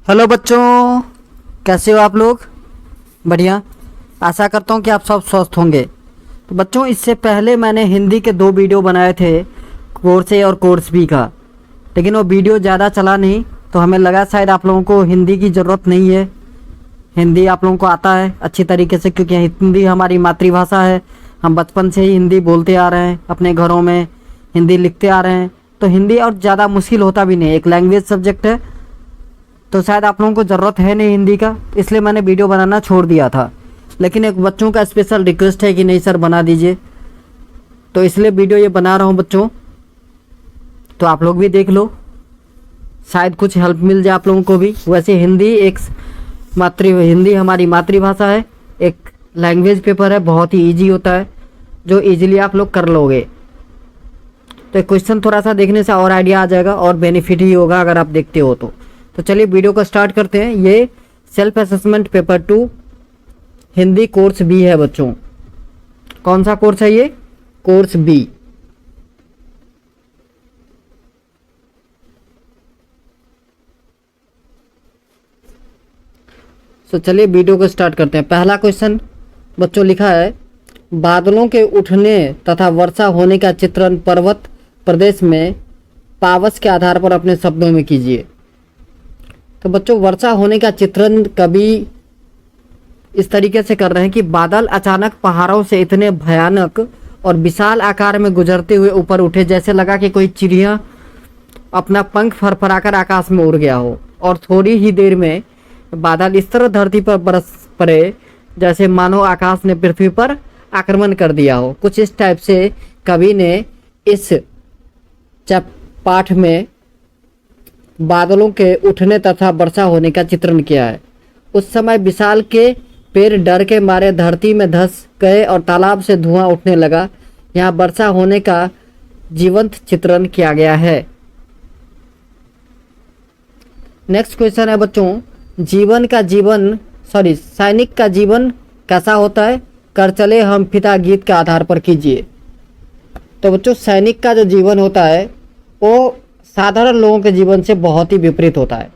Hello बच्चों, कैसे हो आप लोग? बढ़िया। आशा करता हूँ कि आप सब स्वस्थ होंगे। तो बच्चों, इससे पहले मैंने हिंदी के 2 वीडियो बनाए थे, कोर्स ए और कोर्स बी का, लेकिन वो वीडियो ज़्यादा चला नहीं, तो हमें लगा शायद आप लोगों को हिंदी की ज़रूरत नहीं है। हिंदी आप लोगों को आता है अच्छी तरीके से, क्योंकि हिंदी हमारी मातृभाषा है। हम बचपन से ही हिंदी बोलते आ रहे हैं, अपने घरों में हिंदी लिखते आ रहे हैं, तो हिंदी और ज़्यादा मुश्किल होता भी नहीं, एक लैंग्वेज सब्जेक्ट है, तो शायद आप लोगों को ज़रूरत है नहीं हिंदी का, इसलिए मैंने वीडियो बनाना छोड़ दिया था। लेकिन एक बच्चों का स्पेशल रिक्वेस्ट है कि नहीं सर बना दीजिए, तो इसलिए वीडियो ये बना रहा हूँ बच्चों। तो आप लोग भी देख लो, शायद कुछ हेल्प मिल जाए आप लोगों को भी। वैसे हिंदी हमारी मातृभाषा है, एक लैंग्वेज पेपर है, बहुत ही ईजी होता है, जो ईजिली आप लोग कर लोगे। तो क्वेश्चन थोड़ा सा देखने से और आइडिया आ जाएगा और बेनिफिट ही होगा अगर आप देखते हो तो चलिए वीडियो को स्टार्ट करते हैं। ये self assessment paper 2 Hindi course B है बच्चों। कौन सा कोर्स है ये? Course B. तो चलिए वीडियो को स्टार्ट करते हैं। पहला क्वेश्चन बच्चों लिखा है, बादलों के उठने तथा वर्षा होने का चित्रण पर्वत प्रदेश में पावस के आधार पर अपने शब्दों में कीजिए। तो बच्चों, वर्षा होने का चित्रण कभी इस तरीके से कर रहे हैं कि बादल अचानक पहाड़ों से इतने भयानक और विशाल आकार में गुजरते हुए ऊपर उठे, जैसे लगा कि कोई चिड़िया अपना पंख फरफराकर आकाश में उड़ गया हो, और थोड़ी ही देर में बादल इस तरह धरती पर बरस पड़े जैसे मानो आकाश ने पृथ्वी पर आक्रमण कर दिया हो। कुछ इस टाइप से कवि ने इस पाठ में बादलों के उठने तथा वर्षा होने का चित्रण किया है। उस समय विशाल के पेड़ डर के मारे धरती में धंस गए और तालाब से धुआं उठने लगा। यहाँ वर्षा होने का जीवंत चित्रण किया गया है। नेक्स्ट क्वेश्चन है बच्चों, सैनिक का जीवन कैसा होता है? कर चले हम पिता गीत के आधार पर कीजिए। तो बच्चों, सैनिक का जो जीवन होता है वो साधारण लोगों के जीवन से बहुत ही विपरीत होता है।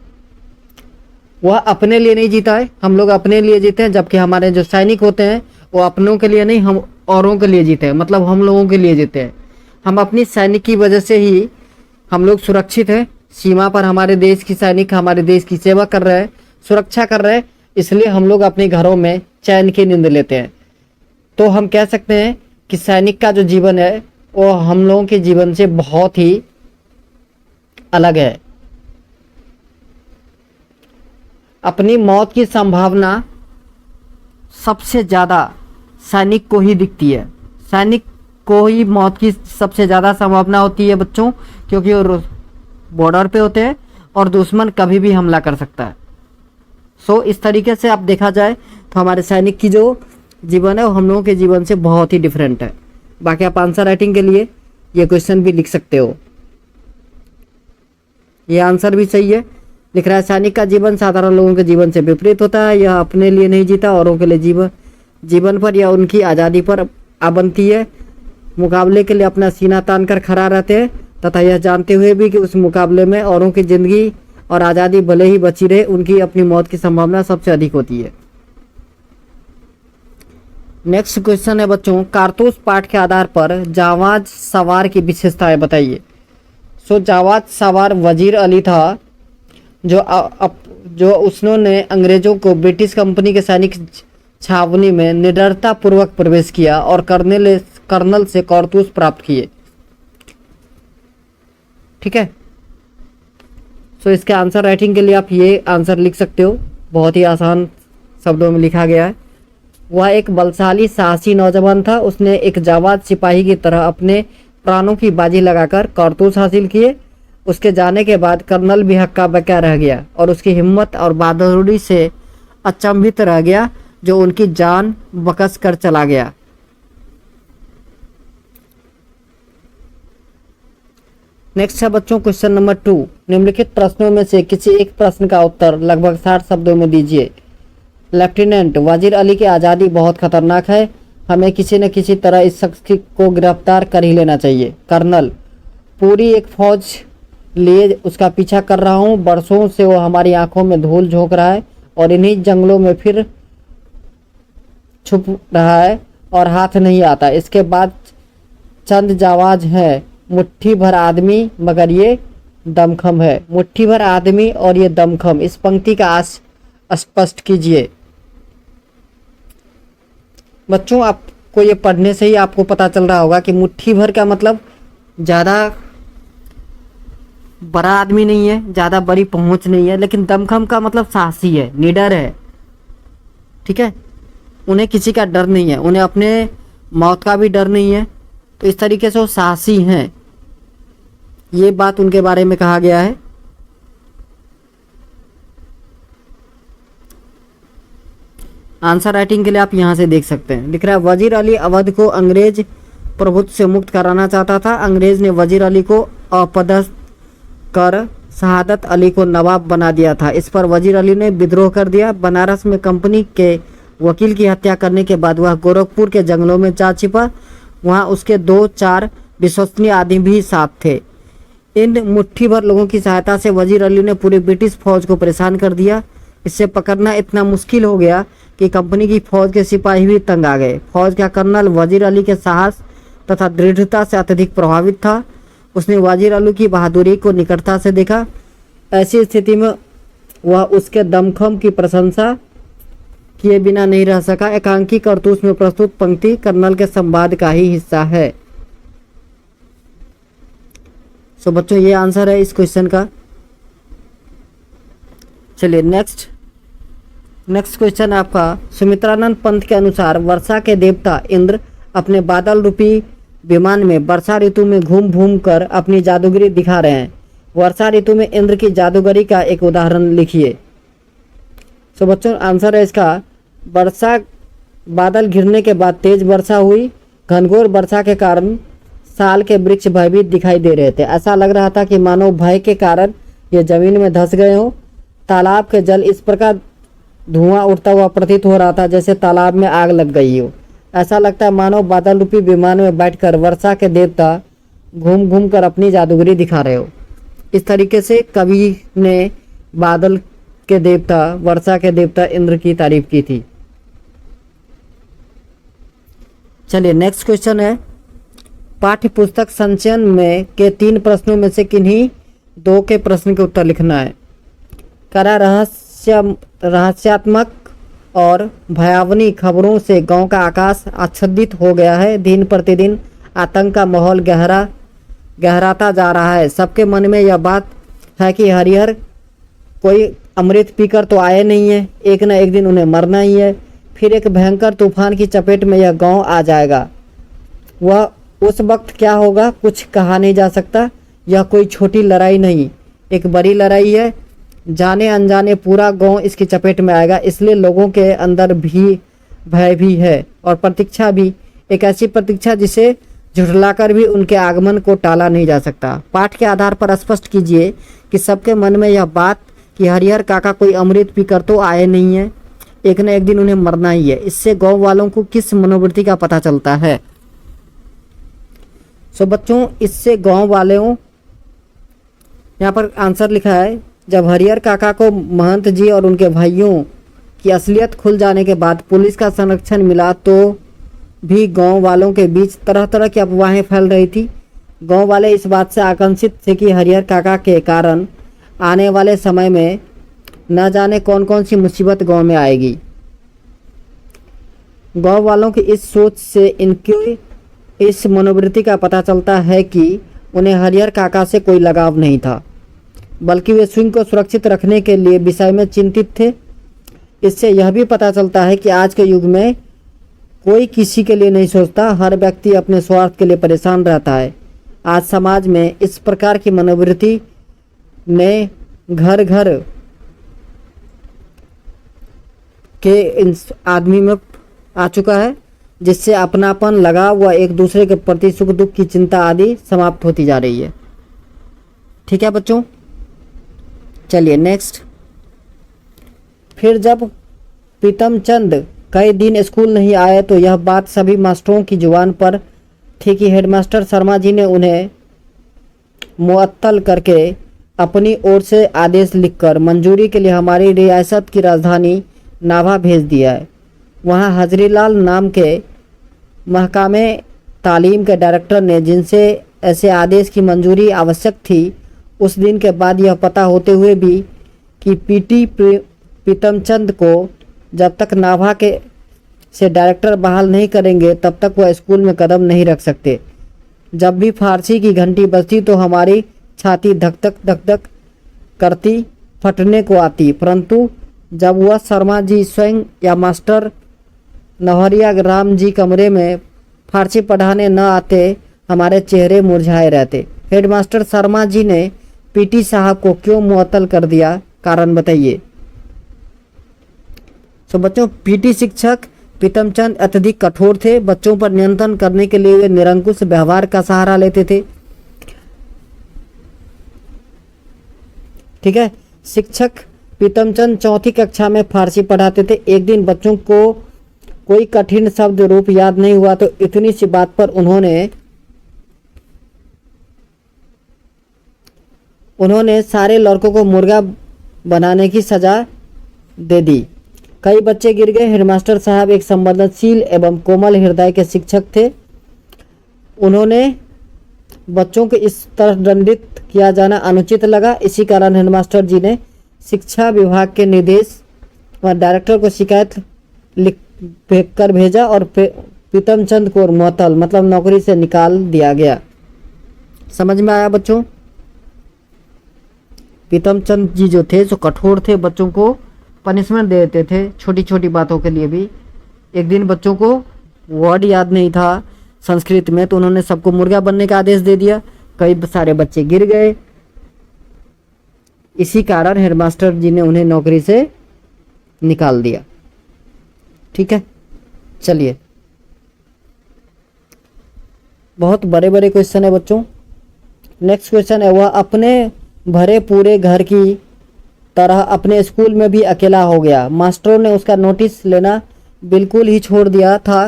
वह अपने लिए नहीं जीता है, हम लोग अपने लिए जीते हैं, जबकि हमारे जो सैनिक होते हैं वो अपनों के लिए नहीं, हम औरों के लिए जीते हैं, मतलब हम लोगों के लिए जीते हैं। हम अपनी सैनिक की वजह से ही हम लोग सुरक्षित हैं। सीमा पर हमारे देश की सैनिक हमारे देश की सेवा कर रहे हैं, सुरक्षा कर रहे हैं, इसलिए हम लोग अपने घरों में चैन की नींद लेते हैं। तो हम कह सकते हैं कि सैनिक का जो जीवन है वो हम लोगों के जीवन से बहुत ही अलग है। अपनी मौत की संभावना सबसे ज़्यादा सैनिक को ही दिखती है। सैनिक को ही मौत की सबसे ज़्यादा संभावना होती है बच्चों, क्योंकि वो बॉर्डर पे होते हैं और दुश्मन कभी भी हमला कर सकता है। सो इस तरीके से आप देखा जाए तो हमारे सैनिक की जो जीवन है वो हम लोगों के जीवन से बहुत ही डिफरेंट है। बाकी आप आंसर राइटिंग के लिए ये क्वेश्चन भी लिख सकते हो। ये आंसर भी सही है। लिख रहा है, सैनिक का जीवन साधारण लोगों के जीवन से विपरीत होता है। यह अपने लिए नहीं जीता, औरों के लिए जीवन पर या उनकी आज़ादी पर पाबंदी है। मुकाबले के लिए अपना सीना तान कर खड़ा रहते हैं तथा यह जानते हुए भी कि उस मुकाबले में औरों की जिंदगी और आज़ादी भले ही बची रहे, उनकी अपनी मौत की संभावना सबसे अधिक होती है। नेक्स्ट क्वेश्चन है बच्चों, कारतूस पाठ के आधार पर जावाज सवार की विशेषताएं बताइए। सो जावाज सवार वजीर अली था, जो उसने अंग्रेजों को ब्रिटिश कंपनी के सैनिक छावनी में निडरता पूर्वक प्रवेश किया और कर्नल से कारतूस प्राप्त किए। ठीक है, सो इसके आंसर राइटिंग के लिए आप ये आंसर लिख सकते हो, बहुत ही आसान शब्दों में लिखा गया है। वह एक बलशाली साहसी नौजवान था। उसने एक जाबाज सिपाही की तरह अपने प्राणों की बाजी लगाकर कारतूस हासिल किए। उसके जाने के बाद कर्नल भी हक्का बक्का रह गया और उसकी हिम्मत और बहादुरी से अचंभित रह गया, जो उनकी जान बकस कर चला गया। नेक्स्ट है बच्चों क्वेश्चन नंबर 2, निम्नलिखित प्रश्नों में से किसी एक प्रश्न का उत्तर लगभग 60 शब्दों में दीजिए। लेफ्टिनेंट, वजीर अली की आज़ादी बहुत खतरनाक है, हमें किसी न किसी तरह इस शख्स को गिरफ्तार कर ही लेना चाहिए। कर्नल, पूरी एक फौज लिए उसका पीछा कर रहा हूँ। बरसों से वो हमारी आंखों में धूल झोंक रहा है और इन्हीं जंगलों में फिर छुप रहा है और हाथ नहीं आता। इसके बाद चंद जावाज है, मुट्ठी भर आदमी मगर ये दमखम है। मुट्ठी भर आदमी और ये दमखम, इस पंक्ति का स्पष्ट कीजिए। बच्चों, आपको ये पढ़ने से ही आपको पता चल रहा होगा कि मुट्ठी भर का मतलब ज़्यादा बड़ा आदमी नहीं है, ज़्यादा बड़ी पहुंच नहीं है, लेकिन दमखम का मतलब साहसी है, निडर है। ठीक है, उन्हें किसी का डर नहीं है, उन्हें अपने मौत का भी डर नहीं है। तो इस तरीके से वो साहसी हैं, ये बात उनके बारे में कहा गया है। आंसर राइटिंग के लिए आप यहाँ से देख सकते हैं। लिख रहा है वजीर अली अवध को अंग्रेज प्रभुत्व से मुक्त कराना चाहता था। अंग्रेज ने वजीर अली को अपदस्थ कर शहादत अली को नवाब बना दिया था। इस पर वजीर अली ने विद्रोह कर दिया। बनारस में कंपनी के वकील की हत्या करने के बाद वह गोरखपुर के जंगलों में जा छिपा। वहाँ उसके 2-4 विश्वसनीय आदमी भी साथ थे। इन मुट्ठी भर लोगों की सहायता से वजीर अली ने पूरी ब्रिटिश फौज को परेशान कर दिया। इससे पकड़ना इतना मुश्किल हो गया कि कंपनी की फौज के सिपाही भी तंग आ गए। फौज का कर्नल वजीर अली के साहस तथा दृढ़ता से अत्यधिक प्रभावित था। उसने वजीर अली की बहादुरी को निकटता से देखा। ऐसी स्थिति में वह उसके दमखम की प्रशंसा किए बिना नहीं रह सका। एकांकी करतूस में प्रस्तुत पंक्ति कर्नल के संवाद का ही हिस्सा है। सो बच्चों, ये आंसर है इस क्वेश्चन का। चलिए नेक्स्ट क्वेश्चन आपका। सुमित्रानंद पंत के अनुसार वर्षा के देवता इंद्र अपने बादल रूपी विमान में वर्षा ऋतु में घूम घूम कर अपनी जादूगरी दिखा रहे हैं। वर्षा ऋतु में इंद्र की जादूगरी का एक उदाहरण लिखिए। सो बच्चों, आंसर है इसका वर्षा बादल घिरने के बाद तेज वर्षा हुई। घनघोर वर्षा के कारण साल के वृक्ष भयभीत दिखाई दे रहे थे। ऐसा लग रहा था कि मानो भय के कारण ये जमीन में धंस गए हों। तालाब के जल इस प्रकार धुआं उठता हुआ प्रतीत हो रहा था जैसे तालाब में आग लग गई हो। ऐसा लगता है मानो बादल रूपी विमान में बैठकर वर्षा के देवता घूम घूम कर अपनी जादूगरी दिखा रहे हो। इस तरीके से कवि ने बादल के देवता, वर्षा के देवता इंद्र की तारीफ की थी। चलिए नेक्स्ट क्वेश्चन है। पाठ्य पुस्तक संचयन में के 3 प्रश्नों में से किन्हीं 2 के प्रश्न के उत्तर लिखना है। करा रहस्यात्मक और भयावनी खबरों से गांव का आकाश आच्छादित हो गया है। दिन प्रतिदिन आतंक का माहौल गहराता जा रहा है। सबके मन में यह बात है कि हरिहर कोई अमृत पीकर तो आए नहीं है, एक न एक दिन उन्हें मरना ही है। फिर एक भयंकर तूफान की चपेट में यह गांव आ जाएगा। वह उस वक्त क्या होगा कुछ कहा नहीं जा सकता। यह कोई छोटी लड़ाई नहीं, एक बड़ी लड़ाई है। जाने अनजाने पूरा गांव इसकी चपेट में आएगा। इसलिए लोगों के अंदर भी भय भी है और प्रतीक्षा भी, एक ऐसी प्रतीक्षा जिसे झुठलाकर भी उनके आगमन को टाला नहीं जा सकता। पाठ के आधार पर स्पष्ट कीजिए कि सबके मन में यह बात कि हरिहर काका कोई अमृत पीकर तो आए नहीं है, एक न एक दिन उन्हें मरना ही है। इससे गांव वालों को किस मनोवृत्ति का पता चलता है? सो बच्चों, इससे गांव वालों, यहाँ पर आंसर लिखा है, जब हरिहर काका को महंत जी और उनके भाइयों की असलियत खुल जाने के बाद पुलिस का संरक्षण मिला तो भी गांव वालों के बीच तरह तरह की अफवाहें फैल रही थी। गांव वाले इस बात से आकांक्षित थे कि हरिहर काका के कारण आने वाले समय में न जाने कौन कौन सी मुसीबत गांव में आएगी। गांव वालों की इस सोच से इनकी इस मनोवृत्ति का पता चलता है कि उन्हें हरिहर काका से कोई लगाव नहीं था, बल्कि वे स्वयं को सुरक्षित रखने के लिए विषय में चिंतित थे। इससे यह भी पता चलता है कि आज के युग में कोई किसी के लिए नहीं सोचता, हर व्यक्ति अपने स्वार्थ के लिए परेशान रहता है। आज समाज में इस प्रकार की मनोवृत्ति ने घर घर के आदमी में आ चुका है, जिससे अपनापन, लगाव व एक दूसरे के प्रति सुख दुख की चिंता आदि समाप्त होती जा रही है। ठीक है बच्चों, चलिए नेक्स्ट। फिर जब प्रीतम चंद कई दिन स्कूल नहीं आए तो यह बात सभी मास्टरों की जुबान पर थी कि हेडमास्टर शर्मा जी ने उन्हें मुअत्तल करके अपनी ओर से आदेश लिखकर मंजूरी के लिए हमारी रियासत की राजधानी नाभा भेज दिया है। वहाँ हजरीलाल नाम के महकामे तालीम के डायरेक्टर ने, जिनसे ऐसे आदेश की मंजूरी आवश्यक थी, उस दिन के बाद यह पता होते हुए भी कि पीटी प्रीतमचंद को जब तक नाभा के से डायरेक्टर बहाल नहीं करेंगे तब तक वह स्कूल में कदम नहीं रख सकते। जब भी फारसी की घंटी बजती तो हमारी छाती धक धक करती, फटने को आती, परंतु जब वह शर्मा जी स्वयं या मास्टर नौहरिया राम जी कमरे में फारसी पढ़ाने न आते, हमारे चेहरे मुरझाए रहते। हेडमास्टर शर्मा जी ने पीटी साहब को क्यों मुअत्तल कर दिया, कारण बताइए। तो बच्चों, पीटी शिक्षक प्रीतमचंद अत्यधिक कठोर थे। बच्चों पर नियंत्रण करने के लिए वे निरंकुश व्यवहार का सहारा लेते थे। ठीक है। शिक्षक प्रीतमचंद चौथी कक्षा में फारसी पढ़ाते थे। एक दिन बच्चों को कोई कठिन शब्द रूप याद नहीं हुआ तो इतनी सी बात पर उन्होंने सारे लड़कों को मुर्गा बनाने की सजा दे दी। कई बच्चे गिर गए। हेडमास्टर साहब एक संवेदनशील एवं कोमल हृदय के शिक्षक थे। उन्होंने बच्चों को इस तरह दंडित किया जाना अनुचित लगा। इसी कारण हेडमास्टर जी ने शिक्षा विभाग के निर्देश व डायरेक्टर को शिकायत लिख कर भेजा और प्रीतमचंद को मुअत्तल मतलब नौकरी से निकाल दिया गया। समझ में आया बच्चों? प्रीतमचंद जी जो थे, जो कठोर थे, बच्चों को पनिशमेंट दे देते थे छोटी छोटी बातों के लिए भी। एक दिन बच्चों को वर्ड याद नहीं था संस्कृत में, तो उन्होंने सबको मुर्गा बनने का आदेश दे दिया। कई सारे बच्चे गिर गए। इसी कारण हेडमास्टर जी ने उन्हें नौकरी से निकाल दिया। ठीक है, चलिए, बहुत बड़े बड़े क्वेश्चन है बच्चों। नेक्स्ट क्वेश्चन है, वह अपने भरे पूरे घर की तरह अपने स्कूल में भी अकेला हो गया। मास्टरों ने उसका नोटिस लेना बिल्कुल ही छोड़ दिया था।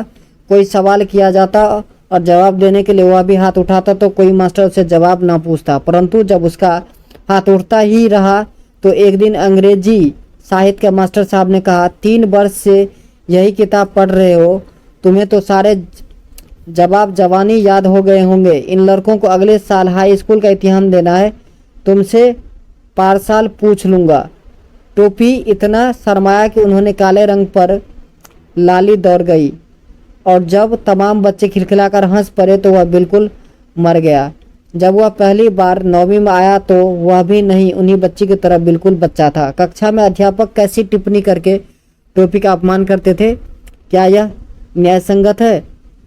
कोई सवाल किया जाता और जवाब देने के लिए वह भी हाथ उठाता तो कोई मास्टर उसे जवाब ना पूछता, परंतु जब उसका हाथ उठता ही रहा तो एक दिन अंग्रेजी साहित्य के मास्टर साहब ने कहा, 3 वर्ष से यही किताब पढ़ रहे हो, तुम्हें तो सारे जवाब जवानी याद हो गए होंगे। इन लड़कों को अगले साल हाई स्कूल का इम्तिहान देना है, तुमसे पारसाल पूछ लूँगा। टोपी इतना शर्माया कि उन्होंने काले रंग पर लाली दौड़ गई और जब तमाम बच्चे खिलखिलाकर हंस पड़े तो वह बिल्कुल मर गया। जब वह पहली बार 9वीं में आया तो वह भी नहीं उन्हीं बच्ची की तरह बिल्कुल बच्चा था। कक्षा में अध्यापक कैसी टिप्पणी करके टोपी का अपमान करते थे, क्या यह न्याय संगत है?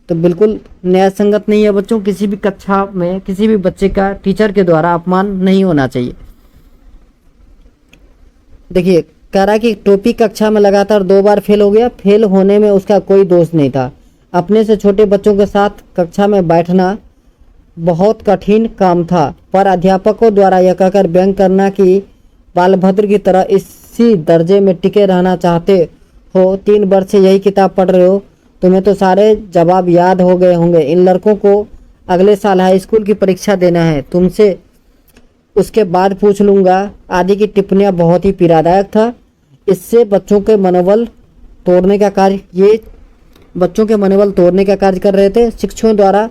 तो बिल्कुल न्याय संगत नहीं है बच्चों। किसी भी कक्षा में किसी भी बच्चे का टीचर के द्वारा अपमान नहीं होना चाहिए। देखिए, कह रहा है कि टोपी कक्षा में लगातार 2 बार फेल हो गया। फेल होने में उसका कोई दोष नहीं था। अपने से छोटे बच्चों के साथ कक्षा में बैठना बहुत कठिन काम था, पर अध्यापकों द्वारा यह कहकर व्यंग करना कि बालभद्र की तरह इसी दर्जे में टिके रहना चाहते हो, 3 वर्ष से यही किताब पढ़ रहे हो, तुम्हें तो सारे जवाब याद हो गए होंगे। इन लड़कों को अगले साल हाई स्कूल की परीक्षा देना है, तुमसे उसके बाद पूछ लूँगा आदि की टिप्पणियाँ बहुत ही पीड़ादायक था। इससे बच्चों के मनोबल तोड़ने का कार्य कर रहे थे। शिक्षकों द्वारा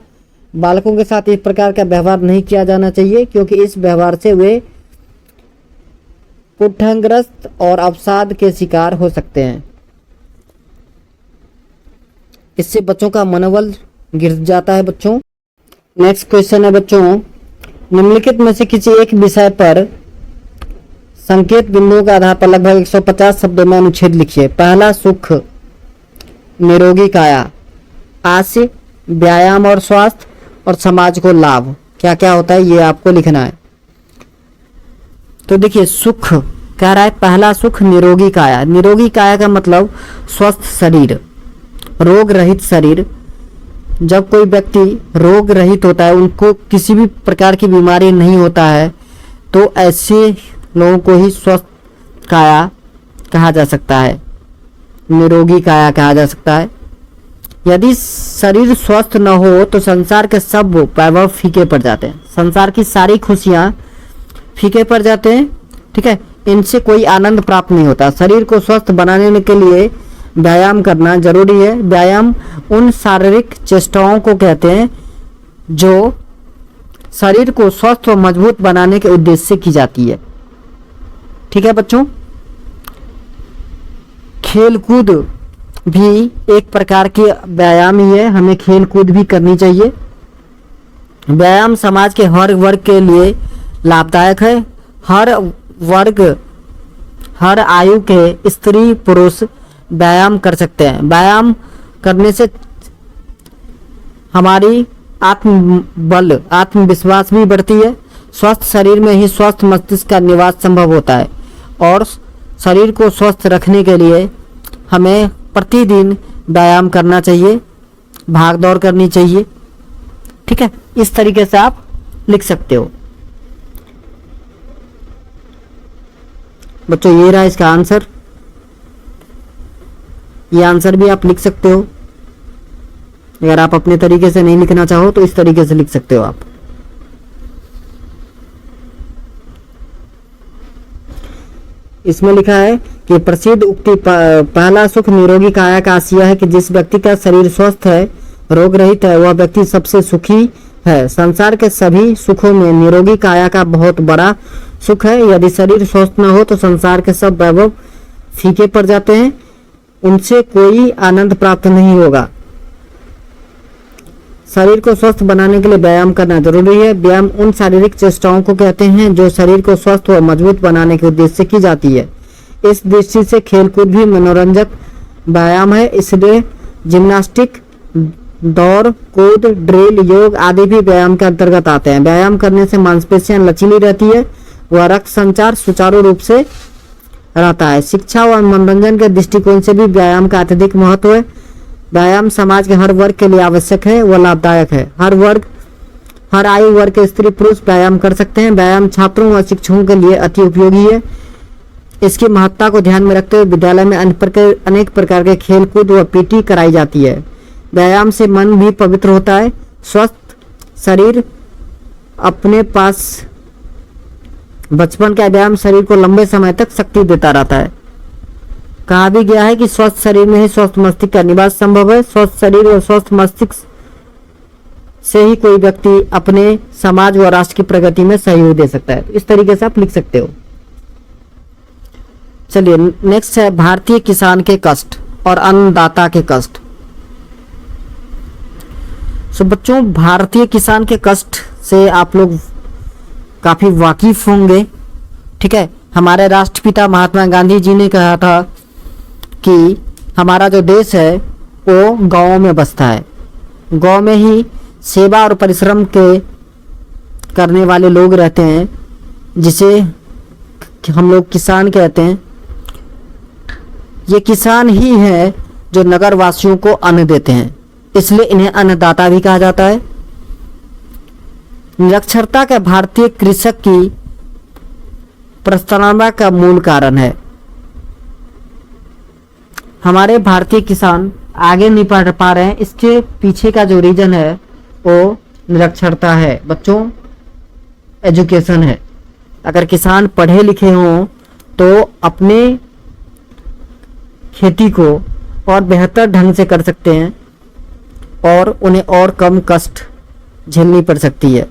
बालकों के साथ इस प्रकार का व्यवहार नहीं किया जाना चाहिए, क्योंकि इस व्यवहार से वे कुंठग्रस्त और अवसाद के शिकार हो सकते हैं। इससे बच्चों का मनोबल गिर जाता है बच्चों। नेक्स्ट क्वेश्चन है बच्चों, निम्नलिखित में से किसी एक विषय पर संकेत बिंदुओं के आधार पर लगभग 150 शब्दों में अनुच्छेद लिखिए। पहला, सुख निरोगी काया, आस्य व्यायाम और स्वास्थ्य और समाज को लाभ। क्या क्या होता है ये आपको लिखना है। तो देखिए, सुख कह रहा है, पहला सुख निरोगी काया। निरोगी काया का मतलब स्वस्थ शरीर, रोग रहित शरीर। जब कोई व्यक्ति रोग रहित होता है, उनको किसी भी प्रकार की बीमारी नहीं होता है, तो ऐसे लोगों को ही स्वस्थ काया कहा जा सकता है, निरोगी काया कहा जा सकता है। यदि शरीर स्वस्थ न हो तो संसार के सब वैभव फीके पड़ जाते हैं। संसार की सारी खुशियाँ फीके पड़ जाते हैं। ठीक है, इनसे कोई आनंद प्राप्त नहीं होता। शरीर को स्वस्थ बनाने के लिए व्यायाम करना जरूरी है। व्यायाम उन शारीरिक चेष्टाओं को कहते हैं जो शरीर को स्वस्थ और मजबूत बनाने के उद्देश्य से की जाती है। ठीक है बच्चों, खेलकूद भी एक प्रकार की व्यायाम ही है, हमें खेलकूद भी करनी चाहिए। व्यायाम समाज के हर वर्ग के लिए लाभदायक है। हर वर्ग, हर आयु के स्त्री पुरुष व्यायाम कर सकते हैं। व्यायाम करने से हमारी आत्मबल, आत्मविश्वास भी बढ़ती है। स्वस्थ शरीर में ही स्वस्थ मस्तिष्क का निवास संभव होता है और शरीर को स्वस्थ रखने के लिए हमें प्रतिदिन व्यायाम करना चाहिए, भाग दौड़ करनी चाहिए। ठीक है, इस तरीके से आप लिख सकते हो। बच्चों ये रहा इसका आंसर। ये आंसर भी आप लिख सकते हो। अगर आप अपने तरीके से नहीं लिखना चाहो तो इस तरीके से लिख सकते हो आप। इसमें लिखा है कि प्रसिद्ध उक्ति पहला सुख निरोगी काया का आशय है कि जिस व्यक्ति का शरीर स्वस्थ है, रोग रहित है, वह व्यक्ति सबसे सुखी है। संसार के सभी सुखों में निरोगी काया का बहुत बड़ा सुख है। यदि शरीर स्वस्थ न हो तो संसार के सब वैभव फीके पड़ जाते हैं, उनसे कोई आनंद प्राप्त नहीं होगा। शरीर को स्वस्थ बनाने के लिए व्यायाम करना जरूरी है। व्यायाम उन शारीरिक चेष्टाओं को कहते हैं जो शरीर को स्वस्थ और मजबूत बनाने के उद्देश्य से की जाती है। इस दृष्टि से खेलकूद भी मनोरंजक व्यायाम है। इसलिए जिम्नास्टिक, दौड़ कूद, ड्रिल, योग आदि भी व्यायाम के अंतर्गत आते हैं। व्यायाम करने से मांसपेशियां लचीली रहती है व रक्त संचार सुचारू रूप से रहता है। शिक्षा व मनोरंजन के दृष्टिकोण से भी व्यायाम का अत्यधिक महत्व है। व्यायाम समाज के हर वर्ग के लिए आवश्यक है व लाभदायक है। हर वर्ग, हर आयु वर्ग के स्त्री पुरुष व्यायाम कर सकते हैं। व्यायाम छात्रों व शिक्षकों के लिए अति उपयोगी है। इसकी महत्ता को ध्यान में रखते हुए विद्यालय में अनेक प्रकार के खेल कूद व पीटी कराई जाती है। व्यायाम से मन भी पवित्र होता है। स्वस्थ शरीर अपने पास बचपन का व्यायाम शरीर को लंबे समय तक शक्ति देता रहता है। कहा भी गया है कि स्वस्थ शरीर में ही स्वस्थ मस्तिष्क का निवास संभव है। स्वस्थ शरीर और स्वस्थ मस्तिष्क से ही कोई व्यक्ति अपने समाज व राष्ट्र की प्रगति में सहयोग दे सकता है। तो इस तरीके से आप लिख सकते हो। चलिए नेक्स्ट है भारतीय किसान के कष्ट और अन्नदाता के कष्ट। सो बच्चों, भारतीय किसान के कष्ट से आप लोग काफी वाकिफ होंगे। ठीक है, हमारे राष्ट्रपिता महात्मा गांधी जी ने कहा था कि हमारा जो देश है वो गांवों में बसता है। गांव में ही सेवा और परिश्रम के करने वाले लोग रहते हैं, जिसे हम लोग किसान कहते हैं। ये किसान ही है जो नगर वासियों को अन्न देते हैं, इसलिए इन्हें अन्नदाता भी कहा जाता है। निरक्षरता का भारतीय कृषक की प्रस्तावना का मूल कारण है। हमारे भारतीय किसान आगे नहीं बढ़ पा रहे हैं, इसके पीछे का जो रीजन है वो निरक्षरता है। बच्चों, एजुकेशन है। अगर किसान पढ़े लिखे हों तो अपने खेती को और बेहतर ढंग से कर सकते हैं और उन्हें और कम कष्ट झेलनी पड़ सकती है।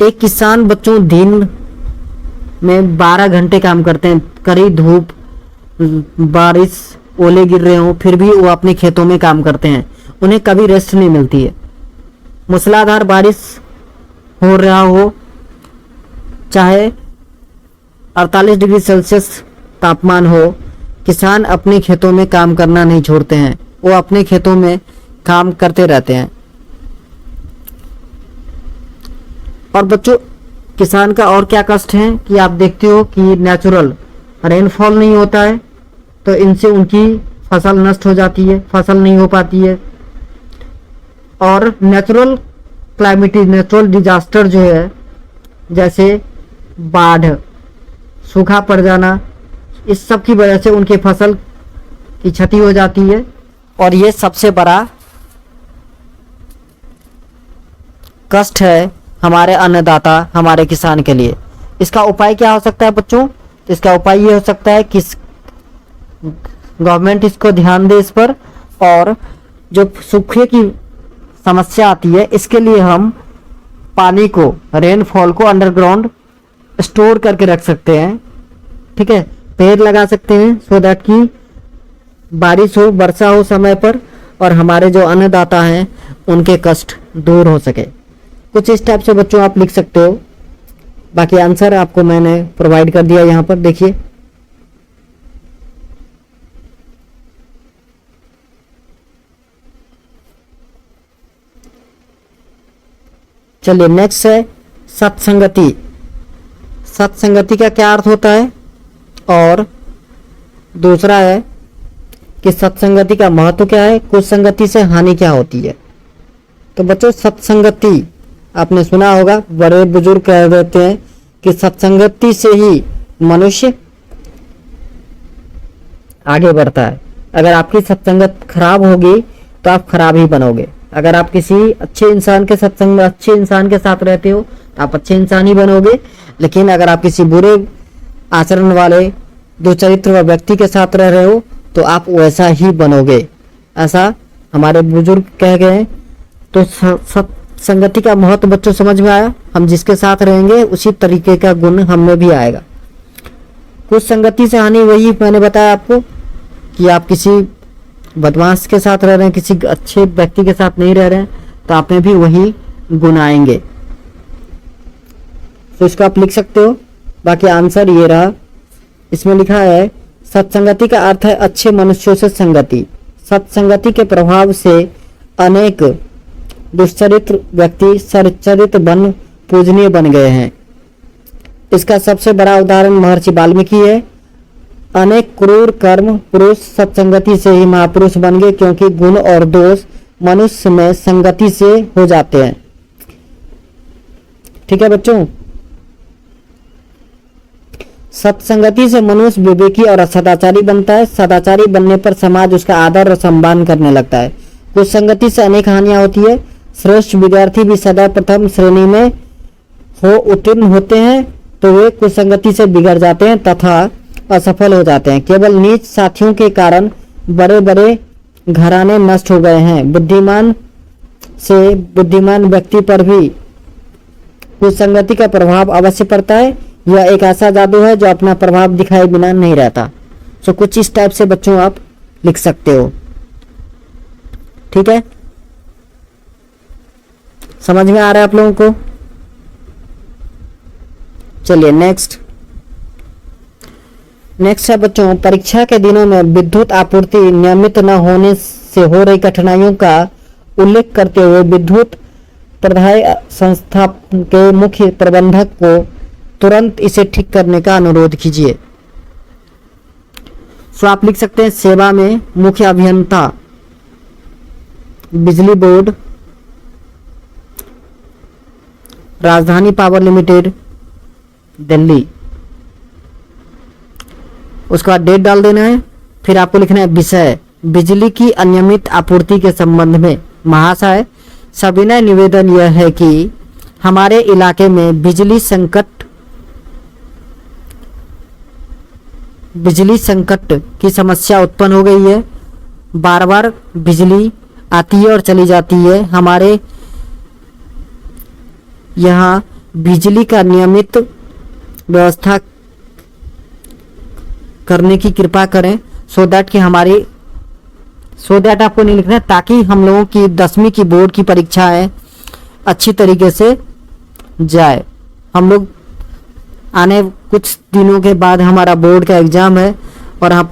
एक किसान बच्चों दिन में 12 घंटे काम करते हैं। कड़ी धूप, बारिश, ओले गिर रहे हों, फिर भी वो अपने खेतों में काम करते हैं। उन्हें कभी रेस्ट नहीं मिलती है। मूसलाधार बारिश हो रहा हो, चाहे 48 डिग्री सेल्सियस तापमान हो, किसान अपने खेतों में काम करना नहीं छोड़ते हैं। वो अपने खेतों में काम करते रहते हैं। और बच्चों, किसान का और क्या कष्ट है कि आप देखते हो कि नेचुरल रेनफॉल नहीं होता है, तो इनसे उनकी फसल नष्ट हो जाती है, फसल नहीं हो पाती है। और नेचुरल क्लाइमेटी, नेचुरल डिजास्टर जो है, जैसे बाढ़, सूखा पड़ जाना, इस सब की वजह से उनकी फसल की क्षति हो जाती है। और ये सबसे बड़ा कष्ट है हमारे अन्नदाता, हमारे किसान के लिए। इसका उपाय क्या हो सकता है बच्चों? तो इसका उपाय ये हो सकता है कि गवर्नमेंट इसको ध्यान दे इस पर, और जो सूखे की समस्या आती है इसके लिए हम पानी को, रेनफॉल को अंडरग्राउंड स्टोर करके रख सकते हैं। ठीक है, पेड़ लगा सकते हैं सो दैट कि बारिश हो, वर्षा हो समय पर, और हमारे जो अन्नदाता हैं उनके कष्ट दूर हो सके। कुछ इस टाइप से बच्चों आप लिख सकते हो। बाकी आंसर आपको मैंने प्रोवाइड कर दिया यहाँ पर, देखिए। चलिए नेक्स्ट है सत्संगति। सत्संगति का क्या अर्थ होता है, और दूसरा है कि सत्संगति का महत्व क्या है, कुसंगति से हानि क्या होती है। तो बच्चों सत्संगति आपने सुना होगा, बड़े बुजुर्ग कह देते हैं कि सत्संगति से ही मनुष्य आगे बढ़ता है। अगर आपकी सत्संगत खराब होगी तो आप खराब ही बनोगे। अगर आप किसी अच्छे इंसान के सत्संग में, अच्छे इंसान के साथ रहते हो तो आप अच्छे इंसान ही बनोगे। लेकिन अगर आप किसी बुरे आचरण वाले, दुचरित्र व्यक्ति के साथ रह रहे हो तो आप वैसा ही बनोगे, ऐसा हमारे बुजुर्ग कह गए हैं। तो सत्संगति का महत्व बच्चों समझ में आया। हम जिसके साथ रहेंगे उसी तरीके का गुण हमें भी आएगा। कुछ संगति से हानि वही मैंने बताया आपको कि आप किसी बदमाश के साथ रह रहे हैं, किसी अच्छे व्यक्ति के साथ नहीं रह रहे हैं, तो आप में भी वही गुण आएंगे। तो इसको आप लिख सकते हो। बाकी आंसर ये रहा, इसमें लिखा है सत्संगति का अर्थ है अच्छे मनुष्यों से संगति। सत्संगति के प्रभाव से अनेक दुष्चरित्र व्यक्ति सच्चरित्र बन पूजनीय बन गए हैं। इसका सबसे बड़ा उदाहरण महर्षि वाल्मीकि है। अनेक क्रूर कर्म पुरुष सत्संगति से ही महापुरुष बन गए, क्योंकि गुण और दोष मनुष्य में संगति से हो जाते हैं। ठीक है बच्चों, सत्संगति से मनुष्य विवेकी और सदाचारी बनता है। सदाचारी बनने पर समाज उसका आदर और सम्मान करने लगता है। कुछ संगति से अनेक हानियां होती है। श्रेष्ठ विद्यार्थी भी सदा प्रथम श्रेणी में हो उत्तीर्ण होते हैं तो वे कुसंगति से बिगड़ जाते हैं तथा असफल हो जाते हैं। केवल नीच साथियों के कारण बड़े बड़े घराने नष्ट हो गए हैं। बुद्धिमान से बुद्धिमान व्यक्ति पर भी कुसंगति का प्रभाव अवश्य पड़ता है। यह एक ऐसा जादू है जो अपना प्रभाव दिखाए बिना नहीं रहता। सो कुछ इस टाइप से बच्चों आप लिख सकते हो। ठीक है, समझ में आ रहा है आप लोगों को? चलिए नेक्स्ट है बच्चों, परीक्षा के दिनों में विद्युत आपूर्ति नियमित न होने से हो रही कठिनाइयों का उल्लेख करते हुए विद्युत प्रदाय संस्था के मुख्य प्रबंधक को तुरंत इसे ठीक करने का अनुरोध कीजिए। सो आप लिख सकते हैं सेवा में मुख्य अभियंता, बिजली बोर्ड, राजधानी पावर लिमिटेड, दिल्ली। उसके बाद डेट डाल देना है। फिर आपको लिखना है विषय, बिजली की अनियमित आपूर्ति के संबंध में। महाशय, सविनय निवेदन यह है कि हमारे इलाके में बिजली संकट की समस्या उत्पन्न हो गई है। बार बार बिजली आती है और चली जाती है। हमारे यहाँ बिजली का नियमित व्यवस्था करने की कृपा करें। सो दैट आपको नहीं लिखना है, ताकि हम लोगों की 10वीं की बोर्ड की परीक्षाएं अच्छी तरीके से जाए। हम लोग आने कुछ दिनों के बाद हमारा बोर्ड का एग्जाम है और हम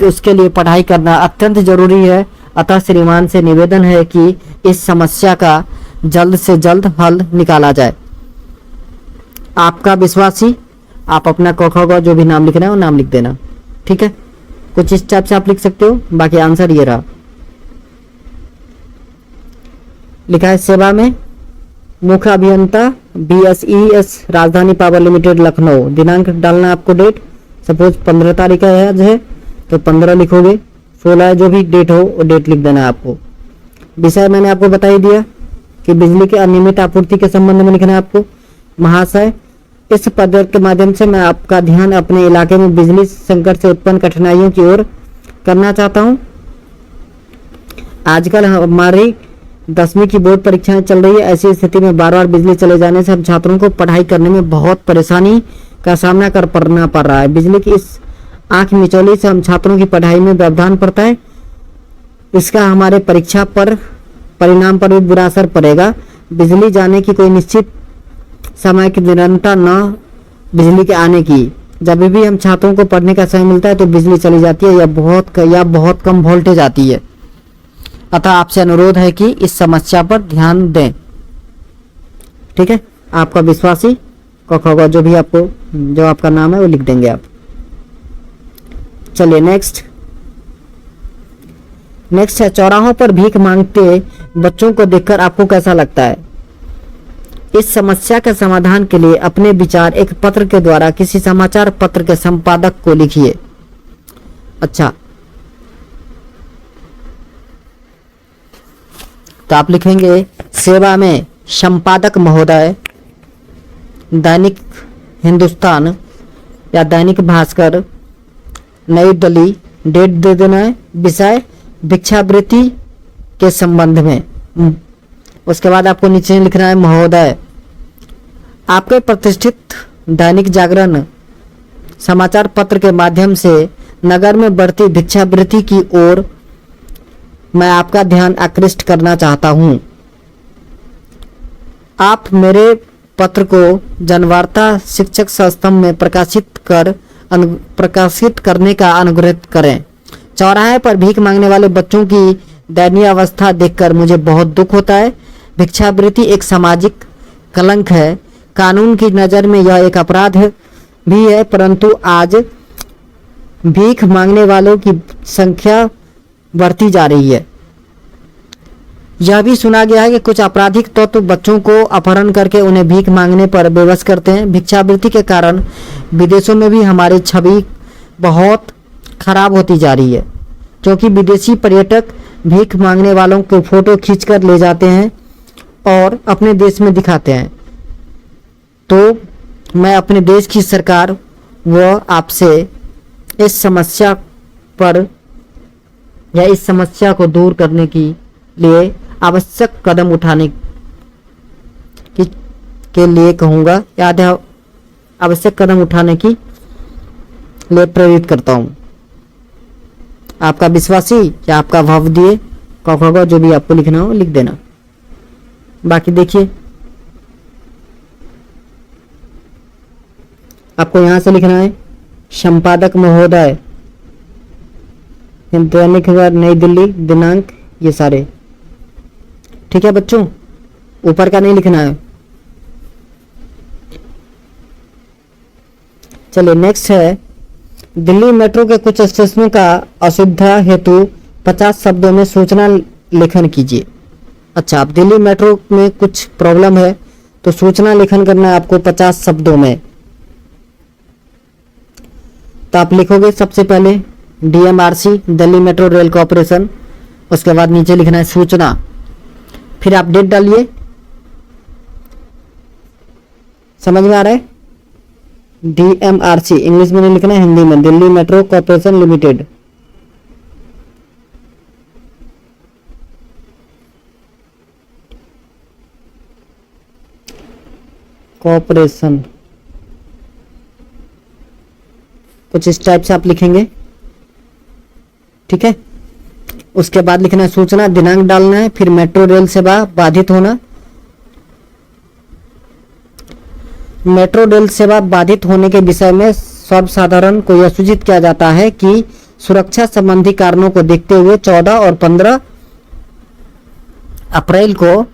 उसके लिए पढ़ाई करना अत्यंत जरूरी है। अतः श्रीमान से निवेदन है कि इस समस्या का जल्द से जल्द हल निकाला जाए। आपका विश्वासी, आप अपना क जो भी नाम लिखना है वो नाम लिख देना। ठीक है, कुछ इस टाइप से आप लिख सकते हो। बाकी आंसर ये रहा, लिखा है सेवा में मुख्य अभियंता, BSES, राजधानी पावर लिमिटेड, लखनऊ। दिनांक डालना आपको, डेट सपोज 15 तारीख का आज है तो 15 लिखोगे, 16 जो भी डेट हो वो डेट लिख देना आपको। विषय मैंने आपको बता ही दिया। कि बिजली की अनियमित आपूर्ति के संबंध में लिखना है आपको। महाशय, इस पद के माध्यम से मैं आपका ध्यान अपने इलाके में बिजली संकट से उत्पन्न कठिनाइयों की ओर करना चाहता हूं। आजकल हमारी 10वीं की बोर्ड परीक्षाएं चल रही है। ऐसी स्थिति में बार बार बिजली चले जाने से हम छात्रों को पढ़ाई करने में बहुत परेशानी का सामना करना पड़ रहा है। बिजली की इस आंख मिचौली से हम छात्रों की पढ़ाई में व्यवधान पड़ता है। इसका हमारे परीक्षा पर परिणाम पर भी बुरा असर पड़ेगा। बिजली जाने की कोई निश्चित समय की निरंतर न बिजली के आने की, जब भी हम छात्रों को पढ़ने का समय मिलता है तो बिजली चली जाती है या बहुत कम वोल्टेज आती है। अतः आपसे अनुरोध है कि इस समस्या पर ध्यान दें। ठीक है, आपका विश्वासी क जो भी आपको जो आपका नाम है वो लिख देंगे आप। चलिए नेक्स्ट है, चौराहों पर भीख मांगते बच्चों को देखकर आपको कैसा लगता है? इस समस्या के समाधान के लिए अपने विचार एक पत्र के द्वारा किसी समाचार पत्र के संपादक को लिखिए। अच्छा, तो आप लिखेंगे सेवा में संपादक महोदय, दैनिक हिंदुस्तान या दैनिक भास्कर, नई दिल्ली, डेट दे देना है, विषय भिक्षावृत्ति के संबंध में। उसके बाद आपको नीचे लिखना है महोदय, आपके प्रतिष्ठित दैनिक जागरण समाचार पत्र के माध्यम से नगर में बढ़ती भिक्षावृत्ति की ओर मैं आपका ध्यान आकृष्ट करना चाहता हूं। आप मेरे पत्र को जनवार्ता शिक्षक संस्थान में प्रकाशित करने का अनुग्रह करें। चौराहे पर भीख मांगने वाले बच्चों की दयनीय अवस्था देखकर मुझे बहुत दुख होता है। भिक्षावृत्ति एक सामाजिक कलंक है। कानून की नज़र में यह एक अपराध भी है, परंतु आज भीख मांगने वालों की संख्या बढ़ती जा रही है। यह भी सुना गया है कि कुछ आपराधिक तत्व बच्चों को अपहरण करके उन्हें भीख मांगने पर बेबस करते हैं। भिक्षावृत्ति के कारण विदेशों में भी हमारी छवि बहुत खराब होती जा रही है, क्योंकि विदेशी पर्यटक भीख मांगने वालों को फोटो खींचकर ले जाते हैं और अपने देश में दिखाते हैं। तो मैं अपने देश की सरकार व आपसे इस समस्या पर या इस समस्या को दूर करने के लिए आवश्यक कदम उठाने के लिए कहूँगा, याद है, आवश्यक कदम उठाने की लिए प्रेरित करता हूँ। आपका विश्वासी या आपका भाव दिए क जो भी आपको लिखना हो लिख देना। बाकी देखिए, आपको यहां से लिखना है संपादक महोदय, दैनिक नई दिल्ली, दिनांक, ये सारे। ठीक है बच्चों, ऊपर का नहीं लिखना है। चलिए नेक्स्ट है, दिल्ली मेट्रो के कुछ स्टेशनों का असुविधा हेतु 50 शब्दों में सूचना लेखन कीजिए। अच्छा, आप दिल्ली मेट्रो में कुछ प्रॉब्लम है तो सूचना लेखन करना है आपको 50 शब्दों में। तो आप लिखोगे सबसे पहले DMRC, Delhi metro rail corporation, उसके बाद नीचे लिखना है सूचना, फिर आप डेट डालिए। समझ में आ रहा है? DMRC इंग्लिश में नहीं लिखना है, हिंदी में, Delhi metro corporation limited. Corporation कुछ इस टाइप से आप लिखेंगे। ठीक है, उसके बाद लिखना है सूचना, दिनांक डालना है, फिर मेट्रो रेल सेवा बाधित होना। मेट्रो रेल सेवा बाधित होने के विषय में सर्वसाधारण को यह सूचित किया जाता है कि सुरक्षा संबंधी कारणों को देखते हुए 14 और 15 अप्रैल को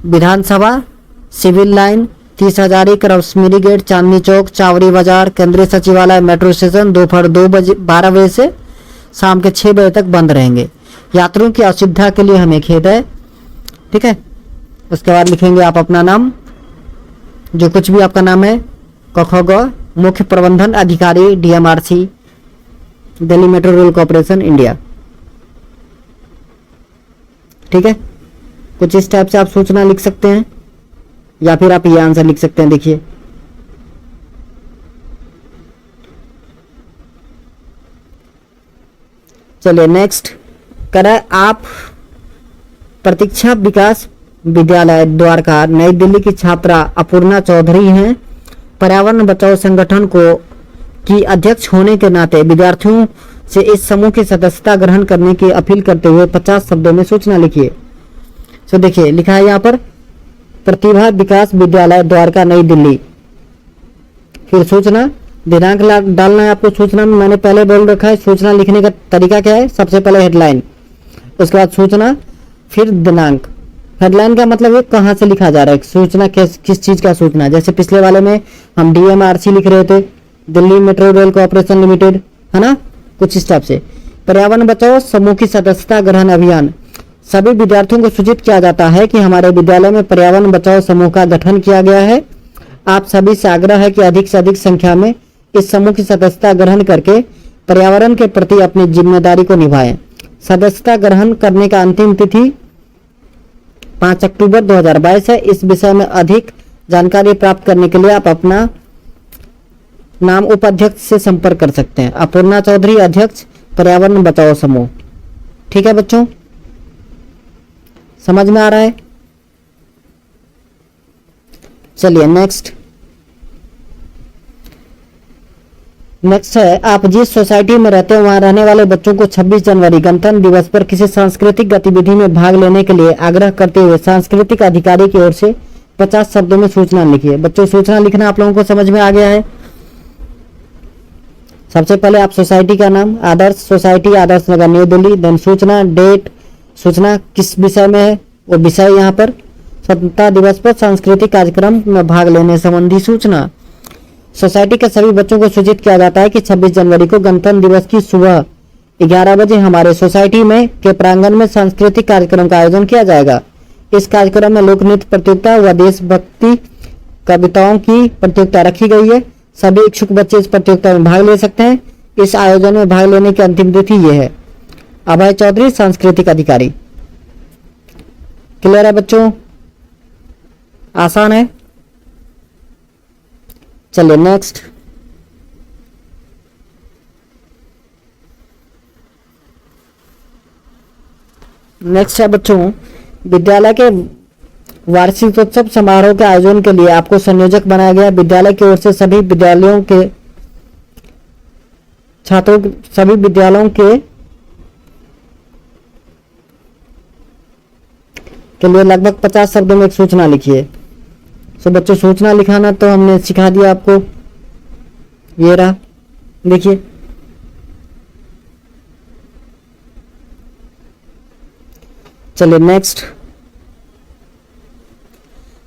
Vidhansabha, civil line, 30 Hazari, Kashmiri gate, Chandni Chowk, Chawri Bazar, Kendriya सचिवालय, मेट्रो स्टेशन दोपहर 12 बजे से शाम के 6 बजे तक बंद रहेंगे। यात्रियों की असुविधा के लिए हमें खेद है। ठीक है, उसके बाद लिखेंगे आप अपना नाम, जो कुछ भी आपका नाम है, क मुख्य प्रबंधन अधिकारी DMRC, Delhi metro rail corporation India. ठीक है, कुछ इस टाइप से आप सूचना लिख सकते हैं या फिर आप ये आंसर लिख सकते हैं। देखिए चलिए नेक्स्ट करें आप प्रतीक्षा विकास विद्यालय द्वारका नई दिल्ली की छात्रा अपूर्णा चौधरी हैं। पर्यावरण बचाओ संगठन को की अध्यक्ष होने के नाते विद्यार्थियों से इस समूह की सदस्यता ग्रहण करने की अपील करते हुए 50 शब्दों में सूचना लिखिए। तो देखिए लिखा है यहाँ पर प्रतिभा विकास विद्यालय द्वारका नई दिल्ली, फिर सूचना दिनांक डालना है आपको। सूचना में मैंने पहले बोल रखा है सूचना लिखने का तरीका क्या है, सबसे पहले हेडलाइन, उसके बाद सूचना, फिर दिनांक। हेडलाइन का मतलब है कहाँ से लिखा जा रहा है, सूचना किस चीज का सूचना। जैसे पिछले वाले में हम डीएमआरसी लिख रहे थे, Delhi metro rail corporation limited, है ना, कुछ इस टाइप से। पर्यावरण बचाओ समूह की सदस्यता ग्रहण अभियान, सभी विद्यार्थियों को सूचित किया जाता है कि हमारे विद्यालय में पर्यावरण बचाओ समूह का गठन किया गया है। आप सभी से आग्रह है कि अधिक से अधिक संख्या में इस समूह की सदस्यता ग्रहण करके पर्यावरण के प्रति अपनी जिम्मेदारी को निभाएं। सदस्यता ग्रहण करने का अंतिम तिथि 5 अक्टूबर 2022 है। इस विषय में अधिक जानकारी प्राप्त करने के लिए आप अपना नाम उपाध्यक्ष से संपर्क कर सकते हैं। अपूर्णा चौधरी अध्यक्ष पर्यावरण बचाओ समूह। ठीक है बच्चों, समझ में आ रहा है। चलिए नेक्स्ट है आप जिस सोसाइटी में रहते हैं वहां रहने वाले बच्चों को 26 जनवरी गणतंत्र दिवस पर किसी सांस्कृतिक गतिविधि में भाग लेने के लिए आग्रह करते हुए सांस्कृतिक अधिकारी की ओर से 50 शब्दों में सूचना लिखिए। बच्चों सूचना लिखना आप लोगों को समझ में आ गया है। सबसे पहले आप सोसाइटी का नाम, आदर्श society Adarsh Nagar new Delhi, then सूचना, डेट, सूचना किस विषय में है वो विषय, यहाँ पर स्वतंत्रता दिवस पर सांस्कृतिक कार्यक्रम में भाग लेने संबंधी सूचना। सोसाइटी के सभी बच्चों को सूचित किया जाता है कि 26 जनवरी को गणतंत्र दिवस की सुबह 11 बजे हमारे सोसाइटी में के प्रांगण में सांस्कृतिक कार्यक्रम का आयोजन किया जाएगा। इस कार्यक्रम में लोक नृत्य प्रतियोगिता व देशभक्ति कविताओं की प्रतियोगिता रखी गई है। सभी इच्छुक बच्चे इस प्रतियोगिता में भाग ले सकते हैं। इस आयोजन में भाग लेने की अंतिम तिथि ये है। अभय चौधरी सांस्कृतिक अधिकारी। क्लियर है बच्चों, आसान है। चलिए नेक्स्ट है बच्चों विद्यालय के वार्षिकोत्सव समारोह के आयोजन के लिए आपको संयोजक बनाया गया। विद्यालय की ओर से सभी विद्यालयों के छात्रों सभी विद्यालयों के लिए लगभग 50 शब्दों में एक सूचना लिखिए। तो बच्चों सूचना लिखाना तो हमने सिखा दिया आपको, ये रहा देखिए। चलिए नेक्स्ट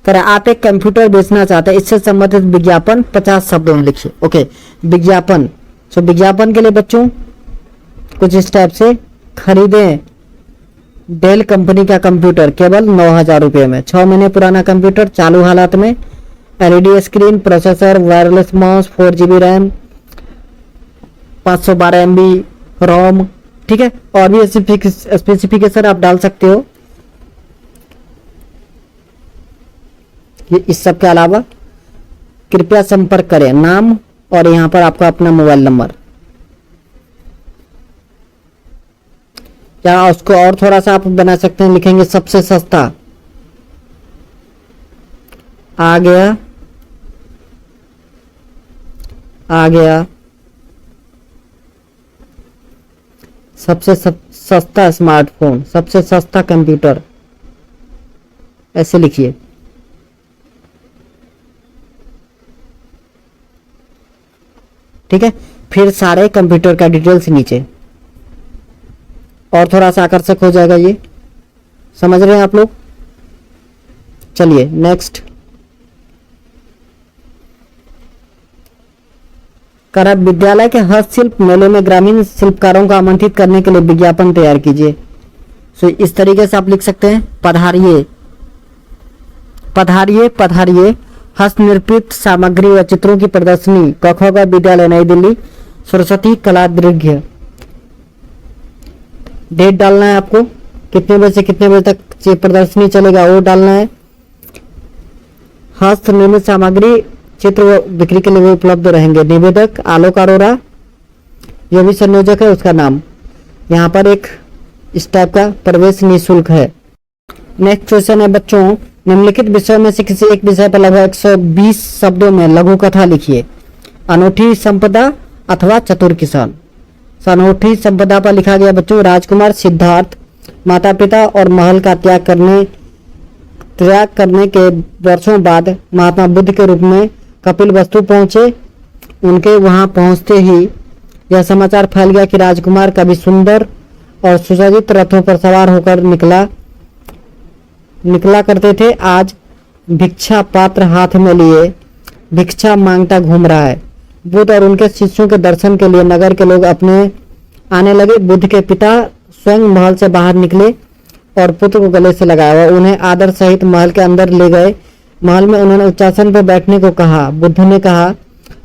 करें आप एक कंप्यूटर बेचना चाहते हैं, इससे संबंधित विज्ञापन 50 शब्दों में लिखिए। ओके विज्ञापन, तो विज्ञापन के लिए बच्चों कुछ इस टाइप से, खरीदें डेल कंपनी का कंप्यूटर केवल 9,000 रुपये में, 6 महीने पुराना कंप्यूटर चालू हालात में, LED screen, processor, wireless mouse, 4 GB RAM, 512 MB रोम। ठीक है, और भी स्पेसिफिकेशन आप डाल सकते हो। ये इस सब के अलावा कृपया संपर्क करें, नाम और यहाँ पर आपका अपना मोबाइल नंबर। या उसको और थोड़ा सा आप बना सकते हैं, लिखेंगे सबसे सस्ता आ गया सबसे सस्ता स्मार्टफोन, सबसे सस्ता कंप्यूटर, ऐसे लिखिए। ठीक है, फिर सारे कंप्यूटर का डिटेल्स नीचे, और थोड़ा सा आकर्षक हो जाएगा ये, समझ रहे हैं आप लोग। चलिए नेक्स्ट करब विद्यालय के हस्तशिल्प मेले में ग्रामीण शिल्पकारों को आमंत्रित करने के लिए विज्ञापन तैयार कीजिए। सो इस तरीके से आप लिख सकते हैं, पधारिए हस्तनिर्मित सामग्री व चित्रों की प्रदर्शनी कखोगा विद्यालय नई दिल्ली, सरस्वती कला दृग्य। डेट डालना है आपको कितने बजे से कितने बजे तक ये प्रदर्शनी चलेगा वो डालना है। हस्त निर्मित सामग्री चित्र बिक्री के लिए भी उपलब्ध रहेंगे। निवेदक आलोक अरोरा, जो भी संयोजक है उसका नाम। यहाँ पर एक इस टाइप का प्रवेश निःशुल्क है। नेक्स्ट क्वेश्चन है बच्चों, निम्नलिखित विषयों में से किसी एक विषय पर लगभग 120 शब्दों में लघु कथा लिखिए। अनूठी संपदा अथवा चतुर किसान। अनूठी संपदा पर लिखा गया बच्चों, राजकुमार सिद्धार्थ माता पिता और महल का त्याग करने के वर्षों बाद महात्मा बुद्ध के रूप में कपिल वस्तु पहुंचे। उनके वहां पहुंचते ही यह समाचार फैल गया कि राजकुमार कभी सुंदर और सुसज्जित रथों पर सवार होकर निकला करते थे, आज भिक्षा पात्र हाथ में लिए भिक्षा मांगता घूम रहा है। बुद्ध और उनके शिष्यों के दर्शन के लिए नगर के लोग अपने आने लगे। बुद्ध के पिता स्वयं महल से बाहर निकले और पुत्र को गले से लगाया। वह उन्हें आदर सहित महल के अंदर ले गए। महल में उन्होंने उच्चासन पर बैठने को कहा। बुद्ध ने कहा,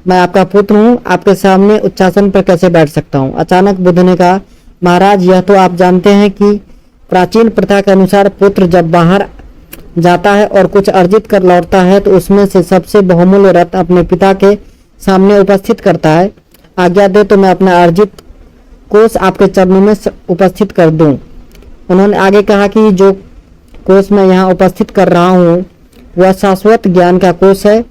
मैं आपका पुत्र हूँ, आपके सामने उच्चासन पर कैसे बैठ सकता हूँ। अचानक बुद्ध ने कहा, महाराज, यह तो आप जानते हैं कि प्राचीन प्रथा के अनुसार पुत्र जब बाहर जाता है और कुछ अर्जित कर लौटता है तो उसमें से सबसे बहुमूल्य रत्न अपने पिता के सामने उपस्थित करता है। आज्ञा दे तो मैं अपना अर्जित कोष आपके चरणों में उपस्थित कर दूं। उन्होंने आगे कहा कि जो कोष मैं यहाँ उपस्थित कर रहा हूँ वह शाश्वत ज्ञान का कोष है।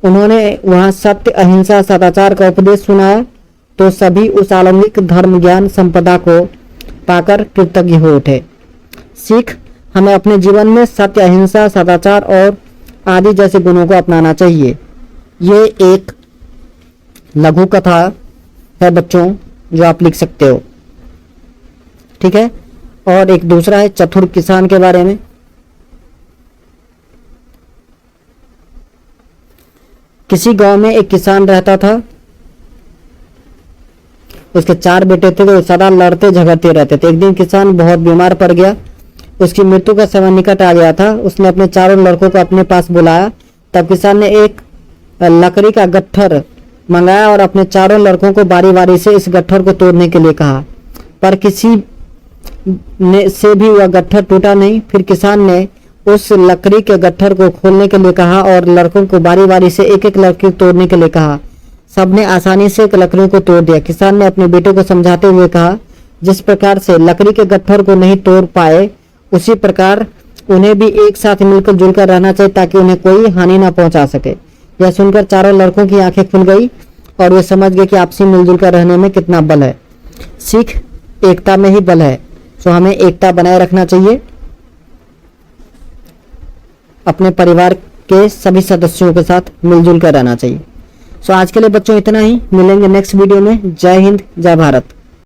उन्होंने वहाँ सत्य, अहिंसा, सदाचार का उपदेश सुनाया तो सभी उस अलौकिक धर्म ज्ञान संपदा को पाकर कृतज्ञ हो उठे। सीख, हमें अपने जीवन में सत्य, अहिंसा, सदाचार और आदि जैसे गुणों को अपनाना चाहिए। ये एक लघु कथा है बच्चों जो आप लिख सकते हो, ठीक है। और एक दूसरा है चतुर किसान के बारे में। किसी गांव में एक किसान रहता था। उसके 4 बेटे थे, वो सदा लड़ते झगड़ते रहते थे। एक दिन किसान बहुत बीमार पड़ गया। उसकी मृत्यु का समय निकट आ गया था। उसने अपने चारों लड़कों को अपने पास बुलाया। तब किसान ने एक लकड़ी का गट्ठर मंगाया और अपने चारों लड़कों को बारी बारी से इस गट्ठर को तोड़ने के लिए कहा, पर किसी ने से भी वह गट्ठर टूटा नहीं। फिर किसान ने उस लकड़ी के गट्ठर को खोलने के लिए कहा और लड़कों को बारी बारी से एक एक लकड़ी तोड़ने के लिए कहा। सबने आसानी से लकड़ियों को तोड़ दिया। किसान ने अपने बेटे को समझाते हुए कहा, जिस प्रकार से लकड़ी के गट्ठर को नहीं तोड़ पाए उसी प्रकार उन्हें भी एक साथ मिलकर जुलकर रहना चाहिए ताकि उन्हें कोई हानि न पहुंचा सके। यह सुनकर चारों लड़कों की आंखें खुल गई और वे समझ गए कि आपसी मिलजुल कर रहने में कितना बल है। सीख, एकता में ही बल है। सो हमें एकता बनाए रखना चाहिए। अपने परिवार के सभी सदस्यों के साथ मिलजुल कर रहना चाहिए। सो आज के लिए बच्चों इतना ही। मिलेंगे नेक्स्ट वीडियो में। जय हिंद, जय भारत।